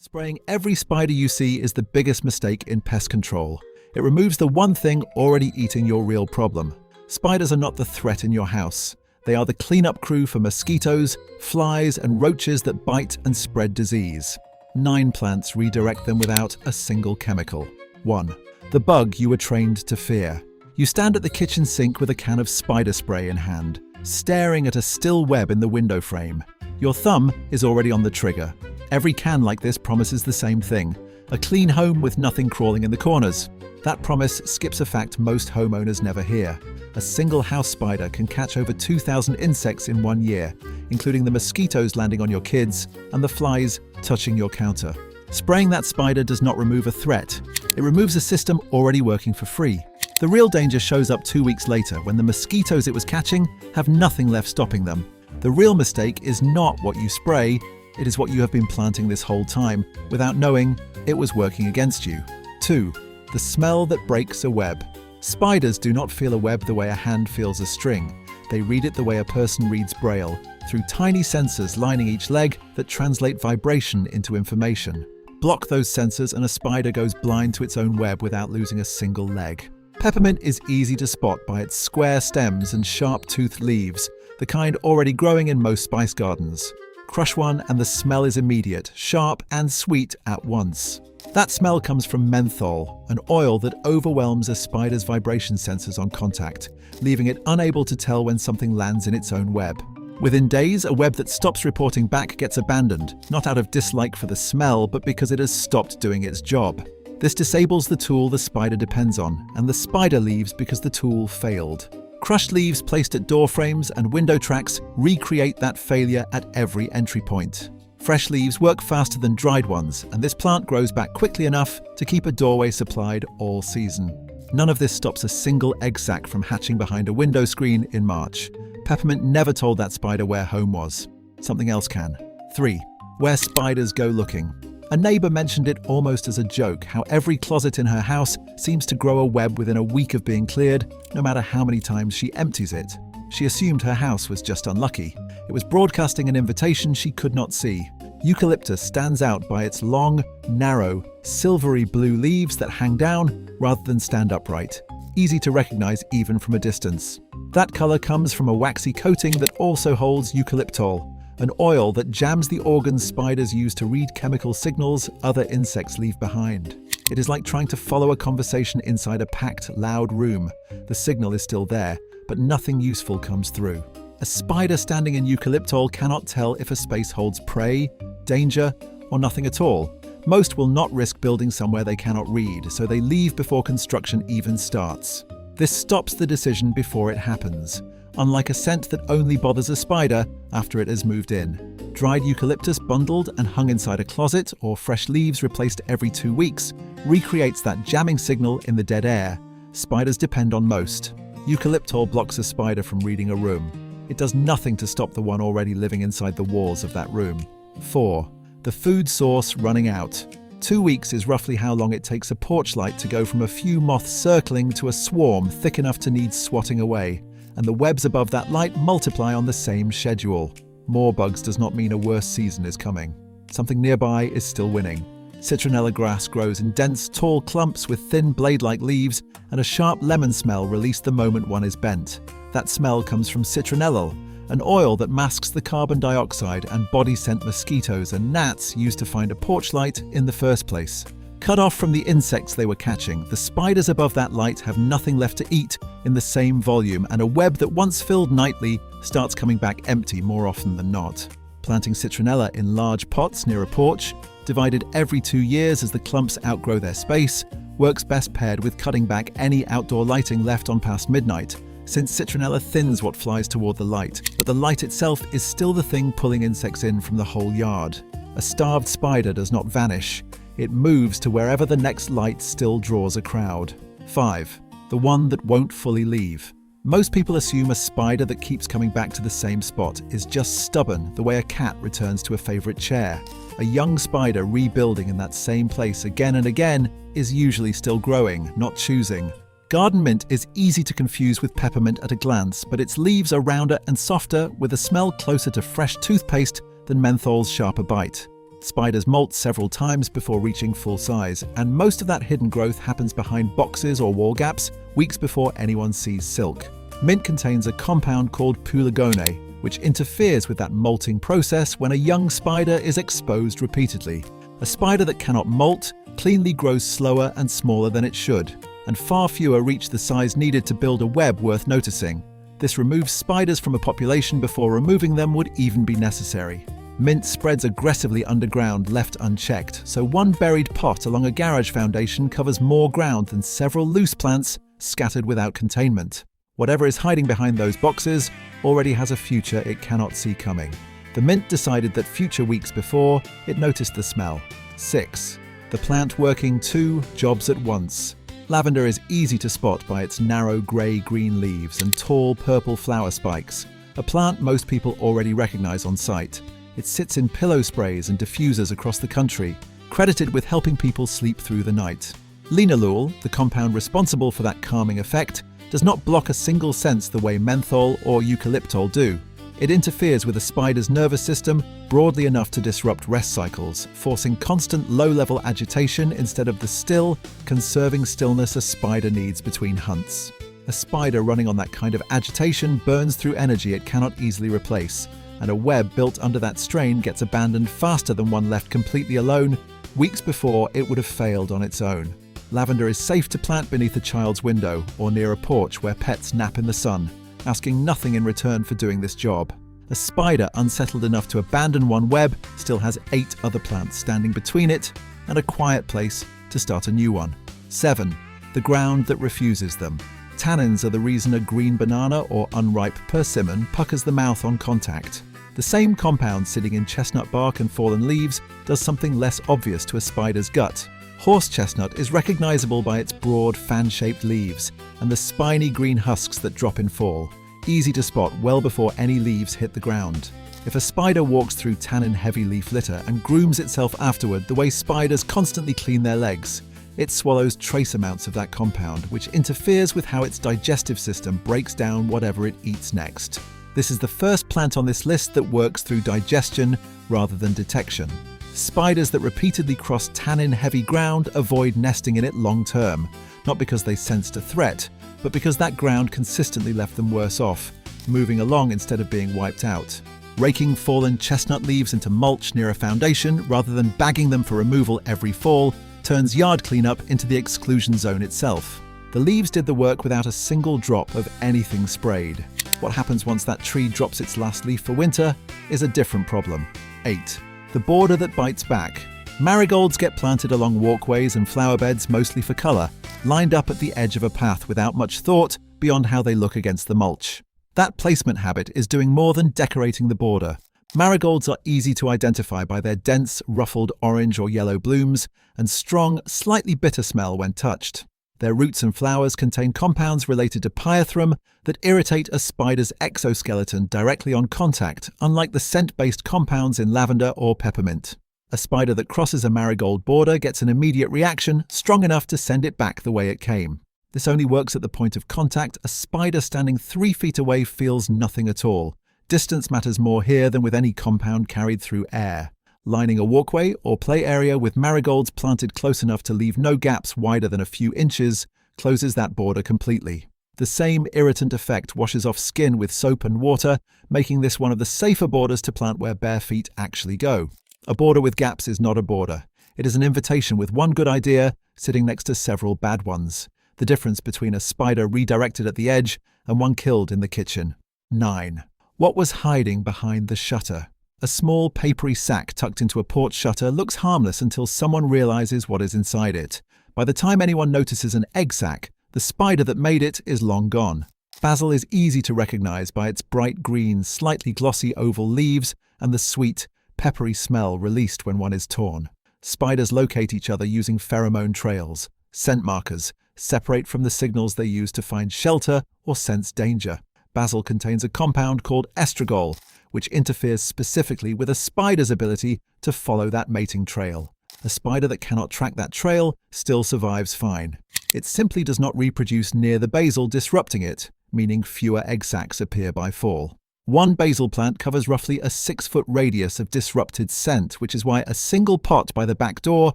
Spraying every spider you see is the biggest mistake in pest control. It removes the one thing already eating your real problem. Spiders are not the threat in your house. They are the cleanup crew for mosquitoes, flies, and roaches that bite and spread disease. 9 plants redirect them without a single chemical. 1. The bug you were trained to fear. You stand at the kitchen sink with a can of spider spray in hand, staring at a still web in the window frame. Your thumb is already on the trigger. Every can like this promises the same thing: a clean home with nothing crawling in the corners. That promise skips a fact most homeowners never hear. A single house spider can catch over 2,000 insects in 1 year, including the mosquitoes landing on your kids and the flies touching your counter. Spraying that spider does not remove a threat. It removes a system already working for free. The real danger shows up 2 weeks later when the mosquitoes it was catching have nothing left stopping them. The real mistake is not what you spray, it is what you have been planting this whole time without knowing it was working against you. 2. The smell that breaks a web. Spiders do not feel a web the way a hand feels a string. They read it the way a person reads Braille, through tiny sensors lining each leg that translate vibration into information. Block those sensors and a spider goes blind to its own web without losing a single leg. Peppermint is easy to spot by its square stems and sharp-toothed leaves, the kind already growing in most spice gardens. Crush one and the smell is immediate, sharp and sweet at once. That smell comes from menthol, an oil that overwhelms a spider's vibration sensors on contact, leaving it unable to tell when something lands in its own web. Within days, a web that stops reporting back gets abandoned, not out of dislike for the smell, but because it has stopped doing its job. This disables the tool the spider depends on, and the spider leaves because the tool failed. Crushed leaves placed at door frames and window tracks recreate that failure at every entry point. Fresh leaves work faster than dried ones, and this plant grows back quickly enough to keep a doorway supplied all season. None of this stops a single egg sac from hatching behind a window screen in March. Peppermint never told that spider where home was. Something else can. 3. Where spiders go looking. A neighbor mentioned it almost as a joke, how every closet in her house seems to grow a web within a week of being cleared, no matter how many times she empties it. She assumed her house was just unlucky. It was broadcasting an invitation she could not see. Eucalyptus stands out by its long, narrow, silvery blue leaves that hang down rather than stand upright. Easy to recognize even from a distance. That color comes from a waxy coating that also holds eucalyptol, an oil that jams the organs spiders use to read chemical signals other insects leave behind. It is like trying to follow a conversation inside a packed, loud room. The signal is still there, but nothing useful comes through. A spider standing in eucalyptol cannot tell if a space holds prey, danger, or nothing at all. Most will not risk building somewhere they cannot read, so they leave before construction even starts. This stops the decision before it happens, unlike a scent that only bothers a spider after it has moved in. Dried eucalyptus bundled and hung inside a closet, or fresh leaves replaced every 2 weeks, recreates that jamming signal in the dead air. Spiders depend on most. Eucalyptol blocks a spider from reading a room. It does nothing to stop the one already living inside the walls of that room. 4. The food source running out. 2 weeks is roughly how long it takes a porch light to go from a few moths circling to a swarm thick enough to need swatting away, and the webs above that light multiply on the same schedule. More bugs does not mean a worse season is coming. Something nearby is still winning. Citronella grass grows in dense, tall clumps with thin blade-like leaves, and a sharp lemon smell released the moment one is bent. That smell comes from citronella, an oil that masks the carbon dioxide and body scent mosquitoes and gnats used to find a porch light in the first place. Cut off from the insects they were catching, the spiders above that light have nothing left to eat in the same volume, and a web that once filled nightly starts coming back empty more often than not. Planting citronella in large pots near a porch, divided every 2 years as the clumps outgrow their space, works best paired with cutting back any outdoor lighting left on past midnight, since citronella thins what flies toward the light, but the light itself is still the thing pulling insects in from the whole yard. A starved spider does not vanish. It moves to wherever the next light still draws a crowd. 5. The one that won't fully leave. Most people assume a spider that keeps coming back to the same spot is just stubborn, the way a cat returns to a favorite chair. A young spider rebuilding in that same place again and again is usually still growing, not choosing. Garden mint is easy to confuse with peppermint at a glance, but its leaves are rounder and softer with a smell closer to fresh toothpaste than menthol's sharper bite. Spiders molt several times before reaching full size, and most of that hidden growth happens behind boxes or wall gaps weeks before anyone sees silk. Mint contains a compound called pelargonium, which interferes with that molting process when a young spider is exposed repeatedly. A spider that cannot molt cleanly grows slower and smaller than it should, and far fewer reach the size needed to build a web worth noticing. This removes spiders from a population before removing them would even be necessary. Mint spreads aggressively underground left unchecked, so one buried pot along a garage foundation covers more ground than several loose plants scattered without containment. Whatever is hiding behind those boxes already has a future it cannot see coming. The mint decided that future weeks before it noticed the smell. 6. The plant working 2 jobs at once. Lavender is easy to spot by its narrow grey-green leaves and tall purple flower spikes, a plant most people already recognize on sight. It sits in pillow sprays and diffusers across the country, credited with helping people sleep through the night. Linalool, the compound responsible for that calming effect, does not block a single sense the way menthol or eucalyptus do. It interferes with a spider's nervous system broadly enough to disrupt rest cycles, forcing constant low-level agitation instead of the still, conserving stillness a spider needs between hunts. A spider running on that kind of agitation burns through energy it cannot easily replace, and a web built under that strain gets abandoned faster than one left completely alone, weeks before it would have failed on its own. Lavender is safe to plant beneath a child's window or near a porch where pets nap in the sun, asking nothing in return for doing this job. A spider unsettled enough to abandon one web still has 8 other plants standing between it and a quiet place to start a new one. 7. The ground that refuses them. Tannins are the reason a green banana or unripe persimmon puckers the mouth on contact. The same compound sitting in chestnut bark and fallen leaves does something less obvious to a spider's gut. Horse chestnut is recognizable by its broad, fan-shaped leaves and the spiny green husks that drop in fall, easy to spot well before any leaves hit the ground. If a spider walks through tannin-heavy leaf litter and grooms itself afterward the way spiders constantly clean their legs, it swallows trace amounts of that compound, which interferes with how its digestive system breaks down whatever it eats next. This is the first plant on this list that works through digestion rather than detection. Spiders that repeatedly cross tannin-heavy ground avoid nesting in it long-term, not because they sensed a threat, but because that ground consistently left them worse off, moving along instead of being wiped out. Raking fallen chestnut leaves into mulch near a foundation rather than bagging them for removal every fall turns yard cleanup into the exclusion zone itself. The leaves did the work without a single drop of anything sprayed. What happens once that tree drops its last leaf for winter is a different problem. 8. The border that bites back. Marigolds get planted along walkways and flower beds mostly for colour, lined up at the edge of a path without much thought beyond how they look against the mulch. That placement habit is doing more than decorating the border. Marigolds are easy to identify by their dense, ruffled orange or yellow blooms and strong, slightly bitter smell when touched. Their roots and flowers contain compounds related to pyrethrum that irritate a spider's exoskeleton directly on contact, unlike the scent-based compounds in lavender or peppermint. A spider that crosses a marigold border gets an immediate reaction strong enough to send it back the way it came. This only works at the point of contact. A spider standing 3 feet away feels nothing at all. Distance matters more here than with any compound carried through air. Lining a walkway or play area with marigolds planted close enough to leave no gaps wider than a few inches closes that border completely. The same irritant effect washes off skin with soap and water, making this one of the safer borders to plant where bare feet actually go. A border with gaps is not a border. It is an invitation with one good idea sitting next to several bad ones. The difference between a spider redirected at the edge and one killed in the kitchen. 9. What was hiding behind the shutter? A small papery sack tucked into a porch shutter looks harmless until someone realizes what is inside it. By the time anyone notices an egg sac, the spider that made it is long gone. Basil is easy to recognize by its bright green, slightly glossy oval leaves and the sweet, peppery smell released when one is torn. Spiders locate each other using pheromone trails, scent markers, separate from the signals they use to find shelter or sense danger. Basil contains a compound called estragol, which interferes specifically with a spider's ability to follow that mating trail. A spider that cannot track that trail still survives fine. It simply does not reproduce near the basil, disrupting it, meaning fewer egg sacs appear by fall. One basil plant covers roughly a 6-foot radius of disrupted scent, which is why a single pot by the back door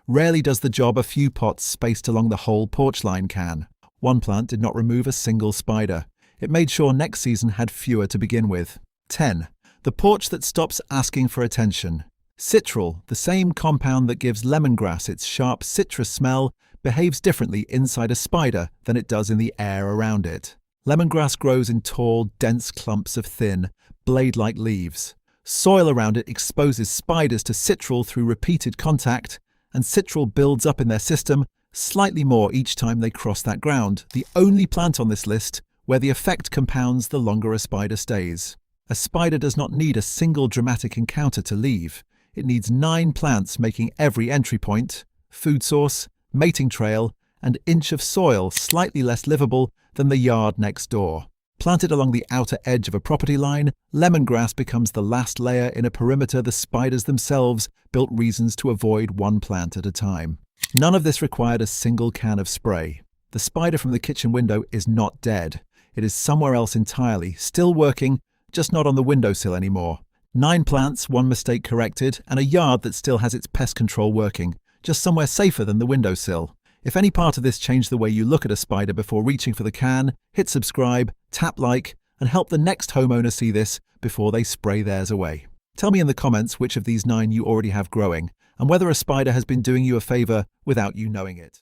rarely does the job a few pots spaced along the whole porch line can. One plant did not remove a single spider. It made sure next season had fewer to begin with. 10. The porch that stops asking for attention. Citral, the same compound that gives lemongrass its sharp citrus smell, behaves differently inside a spider than it does in the air around it. Lemongrass grows in tall, dense clumps of thin, blade-like leaves. Soil around it exposes spiders to citral through repeated contact, and citral builds up in their system slightly more each time they cross that ground, the only plant on this list where the effect compounds the longer a spider stays. A spider does not need a single dramatic encounter to leave. It needs 9 plants making every entry point, food source, mating trail, and inch of soil slightly less livable than the yard next door. Planted along the outer edge of a property line, lemongrass becomes the last layer in a perimeter the spiders themselves built reasons to avoid one plant at a time. None of this required a single can of spray. The spider from the kitchen window is not dead. It is somewhere else entirely, still working, just not on the windowsill anymore. 9 plants, 1 mistake corrected, and a yard that still has its pest control working, just somewhere safer than the windowsill. If any part of this changed the way you look at a spider before reaching for the can, hit subscribe, tap like, and help the next homeowner see this before they spray theirs away. Tell me in the comments which of these 9 you already have growing, and whether a spider has been doing you a favor without you knowing it.